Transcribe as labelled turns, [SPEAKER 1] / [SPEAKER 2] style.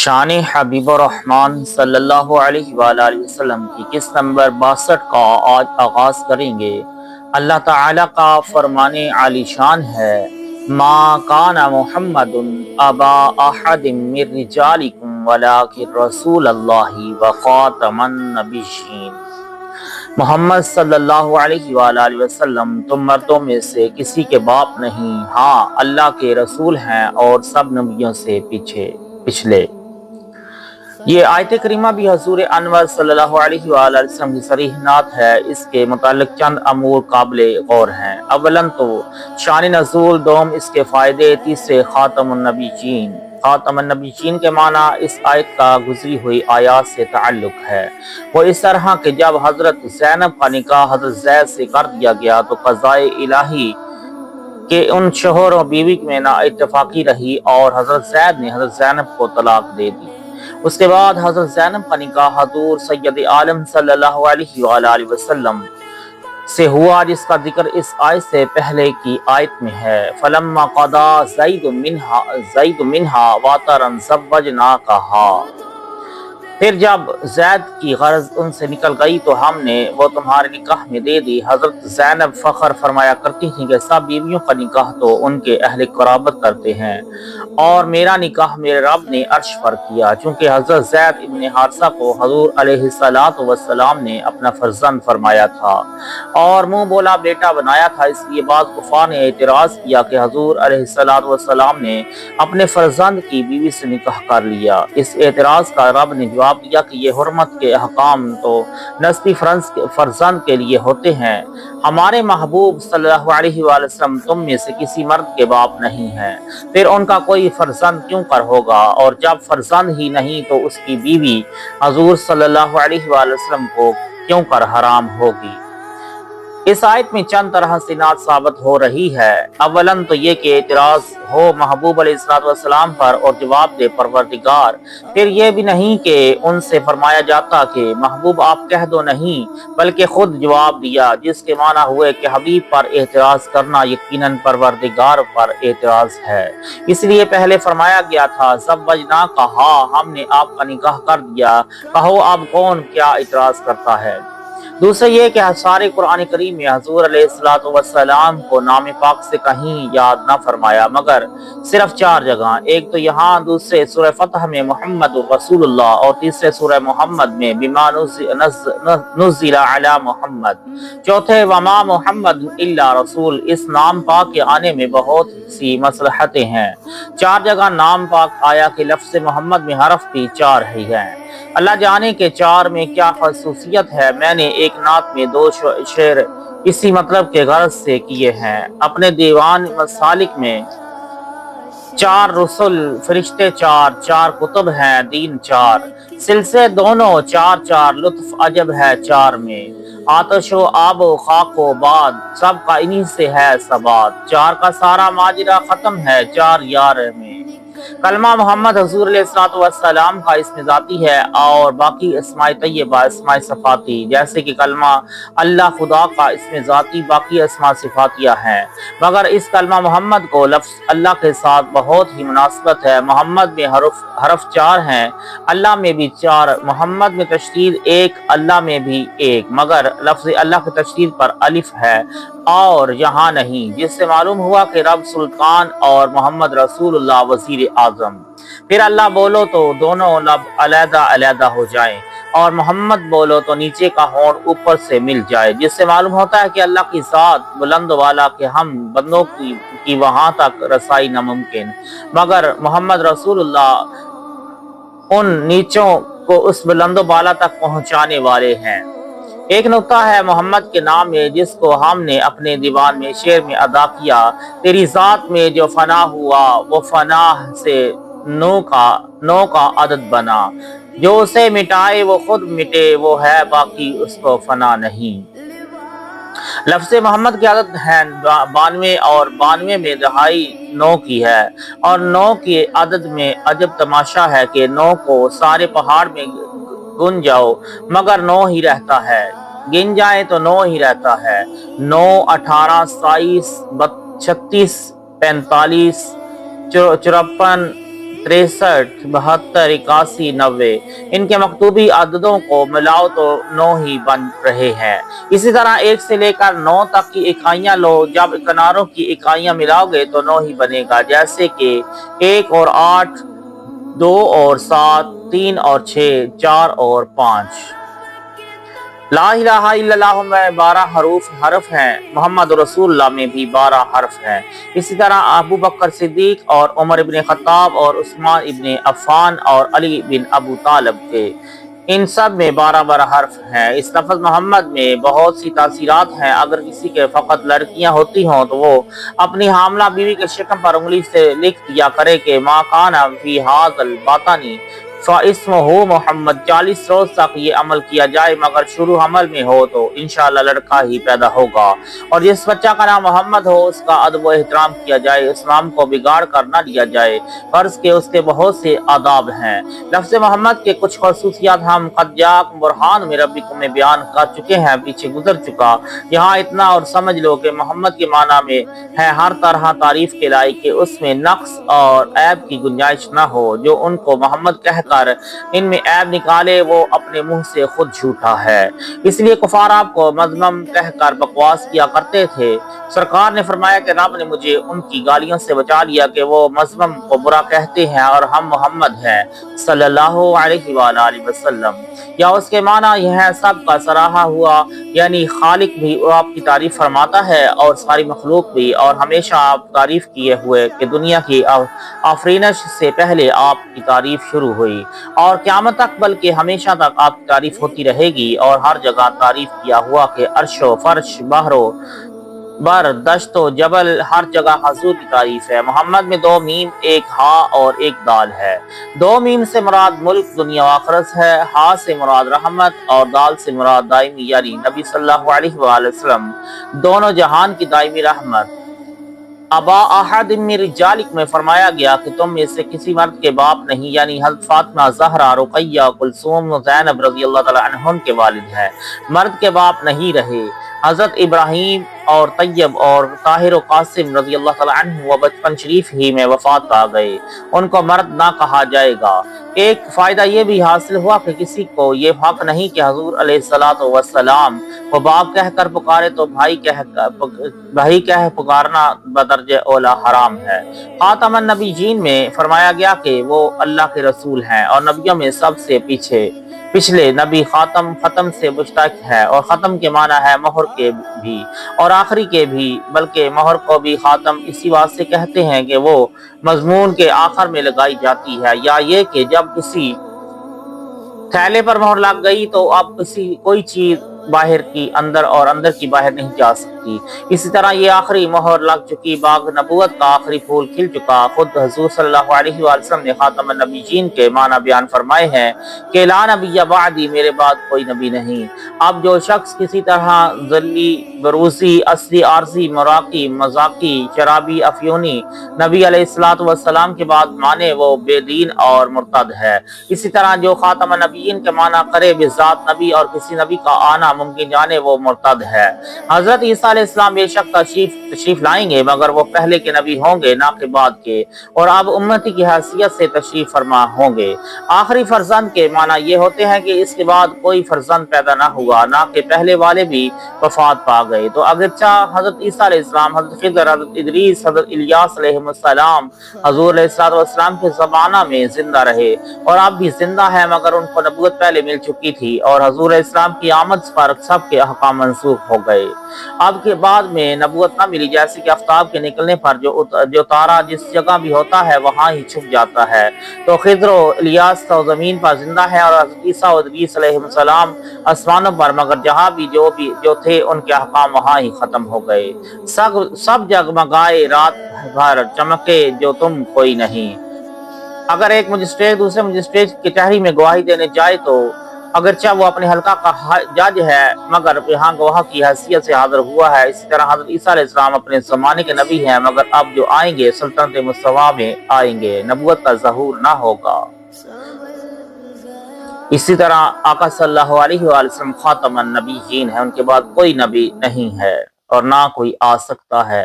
[SPEAKER 1] شان حبیب الرحمن صلی اللہ علیہ وآلہ وسلم کی قسط نمبر 62 کا آج آغاز کریں گے۔ اللہ تعالیٰ کا فرمان عالی شان ہے، ما کان محمد ابا احد من رجالکم ولکن رسول اللہ وخاتم النبیین۔ محمد صلی اللہ علیہ وآلہ وسلم تم مردوں میں سے کسی کے باپ نہیں، ہاں اللہ کے رسول ہیں اور سب نبیوں سے پچھلے۔ یہ آیت کریمہ بھی حضور انور صلی اللہ علیہ وآلہ وسلم کی صریح نعت ہے۔ اس کے متعلق چند امور قابل غور ہیں۔ اولاً تو شان نزول، دوم اس کے فائدے، تیسرے خاتم النبیین۔ خاتم النبیین کے معنی اس آیت کا گزری ہوئی آیات سے تعلق ہے۔ وہ اس طرح کہ جب حضرت زینب کا نکاح حضرت زید سے کر دیا گیا تو قضائے الہی کہ ان شوہر و بیوی میں نا اتفاقی رہی اور حضرت زید نے حضرت زینب کو طلاق دے دی۔ اس کے بعد حضرت زینب کا نکاح حضور سید عالم صلی اللہ علیہ وآلہ وسلم سے ہوا، جس کا ذکر اس آیت سے پہلے کی آیت میں ہے۔ فلما قضا زید منہا وطرا زوجناکہا۔ پھر جب زید کی غرض ان سے نکل گئی تو ہم نے وہ تمہارے نکاح میں دے دی۔ حضرت زینب فخر فرمایا کرتی تھیں کہ سب بیویوں کا نکاح تو ان کے اہل قرابت کرتے ہیں اور میرا نکاح میرے رب نے عرش پر کیا، چونکہ حضرت زید ابن حارثہ کو حضور علیہ السلام نے اپنا فرزند فرمایا تھا اور منہ بولا بیٹا بنایا تھا۔ اس لیے بعض کفار نے اعتراض کیا کہ حضور علیہ السلام نے اپنے فرزند کی بیوی سے نکاح کر لیا۔ اس اعتراض کا رب نے جواب دیا کہ یہ حرمت کے احکام تو نسبی فرزند کے لیے ہوتے ہیں۔ ہمارے محبوب صلی اللہ علیہ وآلہ وسلم تم میں سے کسی مرد کے باپ نہیں ہیں، پھر ان کا کوئی فرزند کیوں کر ہوگا؟ اور جب فرزند ہی نہیں تو اس کی بیوی حضور صلی اللہ علیہ وآلہ وسلم کو کیوں کر حرام ہوگی؟ اس آیت میں چند طرح سے نعت ثابت ہو رہی ہے۔ اولاً تو یہ کہ اعتراض ہو محبوب علیہ السلام پر اور جواب دے پروردگار۔ پھر یہ بھی نہیں کہ ان سے فرمایا جاتا کہ محبوب آپ کہہ دو، نہیں بلکہ خود جواب دیا، جس کے معنی ہوئے کہ حبیب پر اعتراض کرنا یقیناً پروردگار پر اعتراض ہے۔ اس لیے پہلے فرمایا گیا تھا زوجناکہا، ہم نے آپ کا نکاح کر دیا، کہو اب کون کیا اعتراض کرتا ہے۔ دوسرے یہ کہ سارے قرآن کریم میں حضور علیہ السلام کو نام پاک سے کہیں یاد نہ فرمایا مگر صرف 4 جگہ، ایک تو یہاں، دوسرے سورہ فتح میں محمد رسول اللہ اور تیسرے سورہ محمد میں بما نزل علی محمد، چوتھے وما محمد الا رسول۔ اس نام پاک کے آنے میں بہت سی مصلحتیں ہیں۔ 4 جگہ نام پاک آیا کہ لفظ محمد میں حرف بھی 4 ہی ہیں۔ اللہ جانے کہ 4 میں کیا خصوصیت ہے۔ میں نے ایک نعت میں 2 شعر اسی مطلب کے غرض سے کیے ہیں۔ اپنے دیوان مسالک میں 4 رسل، فرشتے 4 کتب ہیں، دین 4 سلسلے دونوں 4 لطف عجب ہے 4 میں، آتش و آب و خاک و باد سب کا انہی سے ہے ثبات، 4 کا سارا ماجرا ختم ہے 4 یار میں۔ کلمہ محمد حضور علیہ السلام کا اسم ذاتی ہے اور باقی اسماء طیبہ اسماء صفاتی، جیسے کہ کلمہ اللہ خدا کا اسم ذاتی، باقی اسماء صفاتیہ ہیں، مگر اس کلمہ محمد کو لفظ اللہ کے ساتھ بہت ہی مناسبت ہے۔ محمد میں حرف 4 ہیں، اللہ میں بھی 4، محمد میں تشدید 1، اللہ میں بھی 1، مگر لفظ اللہ کی تشدید پر الف ہے اور یہاں نہیں، جس سے معلوم ہوا کہ رب سلطان اور محمد رسول اللہ وزیر اعظم۔ پھر اللہ بولو تو دونوں لب علیحدہ علیحدہ ہو جائیں اور محمد بولو تو نیچے کا ہونٹ اوپر سے مل جائے، جس سے معلوم ہوتا ہے کہ اللہ کی ذات بلند والا کہ ہم بندوں کی وہاں تک رسائی ناممکن، مگر محمد رسول اللہ ان نیچوں کو اس بلند و بالا تک پہنچانے والے ہیں۔ ایک نقطہ ہے محمد کے نام میں جس کو ہم نے اپنے دیوان میں شعر میں ادا کیا، تیری ذات میں جو فنا ہوا وہ فنا سے نو کا عدد بنا، جو اسے مٹائے وہ خود مٹے، وہ ہے باقی اس کو فنا نہیں۔ لفظ محمد کی عدد ہے 92 اور 92 میں دہائی 9 کی ہے، اور 9 کی عدد میں عجب تماشا ہے کہ 9 کو سارے پہاڑ میں گن جاؤ مگر 9 ہی رہتا ہے، گن جائیں تو 9 ہی رہتا ہے۔ 9، 18، 27، 36، 45، 54، 63, 72, 81, 90 इनके मकतूबी अददों को मिलाओ तो 9 ही बन रहे हैं। इसी तरह 1 से लेकर 9 तक की इकाइयां लो, जब किनारों की इकाइयां मिलाओगे तो 9 ही बनेगा। जैसे कि 1 और 8, 2 और 7, 3 और 6, 4 और 5। ला इलाहा इल्लल्लाह में 12 हरफ हैं, मोहम्मद रसूलुल्लाह में भी 12 हरफ हैं। इसी तरह अबू बकर सिद्दीक और उमर इब्न खत्ताब और उस्मान इब्न अफ़ान और अली बिन अबू तालिब के, इन सब में 12 हर्फ हैं। इस लफ्ज़ मोहम्मद में बहुत सी तासीरात हैं। अगर किसी के फ़कत लड़कियां होती हों तो वो अपनी हामला बीवी के शिकम पर उंगली से लिख दिया करे कि माँ काना फी हाज़ल बातानी फ़इस्मुहु मोहम्मद। 40 रोज तक ये अमल किया जाए, मगर शुरू अमल में हो तो इंशाअल्लाह लड़का ही पैदा होगा। और जिस बच्चा का नाम मोहम्मद हो उसका अदब व एहतराम किया जाए, इस नाम को बिगाड़ कर न लिया जाए। फर्ज के उसके बहुत से आदाब हैं। लफ्ज़ मोहम्मद के कुछ खसूसियात हम क़द जाअकुम बुरहानुम मिन रब्बिकुम में बयान कर चुके हैं, पीछे गुजर चुका। यहाँ इतना और समझ लो कि मोहम्मद के माना में है हर तरह तारीफ के लायक, कि उसमें नक्स और ऐब की गुंजाइश न हो। जो उनको मोहम्मद कहकर इनमें ऐब निकाले वो अपने मुंह से खुद झूठा है। इसलिए कुफार आपको मजमम कहकर बकवास किया करते थे। सरकार ने फरमाया कि रब ने मुझे उनकी गालियों से बचा लिया कि वो मजमम को बुरा कहते हैं और हम मोहम्मद हैं सल्लल्लाहु अलैहि वसल्लम। या उसके माना यह है सब का सराहा हुआ, यानी खालिक भी आपकी तारीफ फरमाता है और सारी मखलूक भी, और हमेशा आप तारीफ किए हुए कि दुनिया की आफरीनश से पहले आपकी तारीफ शुरू हुई और क़यामत तक बल्कि हमेशा तक आपकी तारीफ होती रहेगी। और हर जगह तारीफ किया हुआ कि अर्शो फर्श बहरो बर दश्तो जबल हर जगह हजूर की तारीफ है। मोहम्मद में 2 मीम, 1 हा और 1 दाल है। 2 मीम से मुराद मुल्क दुनिया आखिरत है, हा से मुराद रहमत और दाल से मुराद दायमी, यानी नबी सल्लल्लाहु अलैहि वसल्लम दोनों जहान की दायमी रहमत। अबा अहद मिन रिजालिक में फरमाया गया कि तुम में से किसी मर्द के बाप नहीं, यानी हज़रत फातिमा, ज़हरा, रुक़ैया, कुलसूम, ज़ैनब रज़ियल्लाहु तआला अन्हुन के वालिद हैं। मर्द के बाप नहीं रहे। हज़रत इब्राहीम और तैयब और ताहिर कासिम रज़ियल्लाहु तआला अन्हु वो बचपन शरीफ ही में वफात पा गए, उनको मर्द ना कहा जाएगा। एक फ़ायदा ये भी हासिल हुआ कि किसी को ये हक नहीं कि हुज़ूर अलैहिस्सलातु वस्सलाम को बाप कहकर पुकारे, तो भाई कह पुकारना बदर्जे औला हराम है। खातमुन नबीयीन में फरमाया गया कि वो अल्लाह के रसूल हैं और नबियों में सबसे पिछले नबी खत्म से मुश्तक है। और खत्म के माना है मोहर के भी और आखिरी के भी, बल्कि मोहर को भी खातम इसी वास्ते कहते हैं कि वो मजमून के आखिर में लगाई जाती है, या ये कि जब किसी थैले पर मोहर लग गई तो अब कोई चीज बाहर की अंदर और अंदर की बाहर नहीं जा सकती। इसी तरह ये आखिरी मोहर लग चुकी, बाग नबूवत का आखिरी फूल खिल चुका। खुद हुजूर सल्लल्लाहु अलैहि वसल्लम ने खातमुन नबीयीन के माना बयान फरमाए हैं कि ला नबिय्य बादी, मेरे बाद कोई नबी नहीं। अब जो शख्स किसी तरह जल्ली, बरूसी, असली, आरजी, मराकी, मजाकी, शराबी, अफयूनी नबी अलैहिस्सलातु वस्सलाम के बाद माने वो बेदीन और मुर्तद है। इसी तरह जो खातमुन नबीयीन के माना करे बिज़ात नबी और किसी नबी का आना मुमकिन जाने वो मुर्तद है। हजरत ईसा अलैहिस्सलाम बेशक तशरीफ लाएंगे, मगर वो पहले के नबी होंगे ना के बाद के, और अब उम्मती की हैसियत से तशरीफ फरमा होंगे। आखिरी फर्जंद के माना ये होते हैं कि इसके बाद कोई फर्जंद पैदा ना हुआ, ना के पहले वाले भी वफात पा गए। तो अगरचा हजरत ईसा अलैहिस्सलाम, हजरत खिज़र, हजरत इदरीस, हजरत इलियास अलैहिस्सलाम हुजूर अलैहिस्सलाम के ज़माना में जिंदा रहे और अब भी जिंदा है, मगर उनको नबूवत पहले मिल चुकी थी और हुजूर अलैहिस्सलाम की आमद पर सबके अहकाम मंसूख हो गए। अब के बाद में नबूवत न मिली, जैसे कि आफ्ताब के निकलने पर जो तारा जिस जगह भी होता है वहाँ ही छुप जाता है। तो खिज़र इलियास तो जमीन पर जिंदा है और ईसा और इदरीस अलैहिस्सलाम आसमानों पर, मगर जहाँ भी जो थे उनके अहकाम वहाँ ही खत्म हो गए। सब जगमगाए रात भर चमके जो तुम कोई नहीं। अगर एक मजिस्ट्रेट दूसरे मजिस्ट्रेट की कचहरी में गवाही देने जाए तो अगरचे वो अपने हल्का का जज है, मगर यहाँ गवाह की हैसियत से हाजिर हुआ है। इसी तरह हज़रत ईसा अलैहिस्सलाम अपने ज़माने के नबी हैं, मगर अब जो आएंगे सल्तनत मुस्तवा में आएंगे, नबूवत का ज़हूर ना होगा। इसी तरह आका सल्लल्लाहु अलैहि वसल्लम खातमुन नबीयीन है, उनके बाद कोई नबी नहीं है और ना कोई आ सकता है।